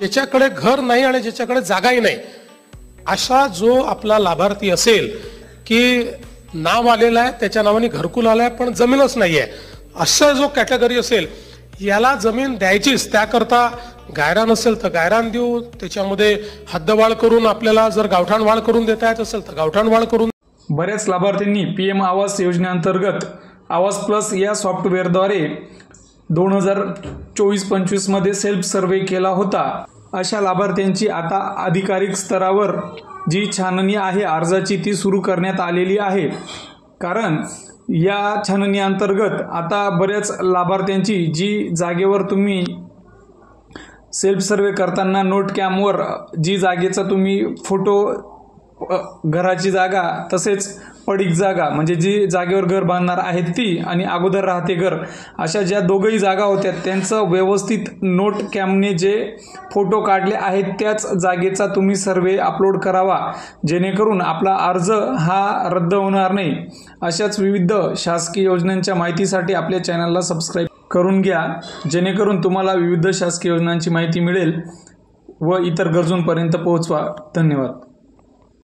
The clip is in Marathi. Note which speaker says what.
Speaker 1: ज्याच्याकडे घर नाही आणि ज्याच्याकडे जागाही नाही अशा जो आपला लाभार्थी असेल की नाव आलेलं आहे, त्याच्या नावाने घरकुल आलाय पण जमीनच नाहीये, असा जो कॅटेगरी असेल याला जमीन द्यायचीच. त्याकरता गायरान असेल तर गायरान देऊ, त्याच्यामध्ये हद्दवाढ करून आपल्याला जर गावठाण वाढ करून देता येत असेल तर गावठाण वाढ करून.
Speaker 2: बऱ्याच लाभार्थ्यांनी PM आवास योजनेअंतर्गत आवास प्लस या सॉफ्टवेअरद्वारे 2024-25 मध्ये सेल्फ सर्वे केला होता. अशा लाभार्थ्यांची आता अधिकारिक स्तरावर जी छाननी आहे अर्जाची ती सुरू करण्यात आलेली आहे. कारण या छाननी अंतर्गत आता बऱ्याच लाभार्थ्यांची जी जागेवर तुम्ही सेल्फ सर्वे करताना नोट कॅमवर जी जागेचा तुम्ही फोटो, घराची जागा तसेच पडीक जागा म्हणजे जी जागेवर घर बांधणार आहेत ती आणि अगोदर राहते घर अशा ज्या दोघही जागा होत्या त्यांचं व्यवस्थित नोट कॅमने जे फोटो काढले आहेत त्याच जागेचा तुम्ही सर्वे अपलोड करावा, जेणेकरून आपला अर्ज हा रद्द होणार नाही. अशाच विविध शासकीय योजनांच्या माहितीसाठी आपल्या चॅनलला सबस्क्राईब करून घ्या, जेणेकरून तुम्हाला विविध शासकीय योजनांची माहिती मिळेल व इतर गरजूंपर्यंत पोहोचवा. धन्यवाद.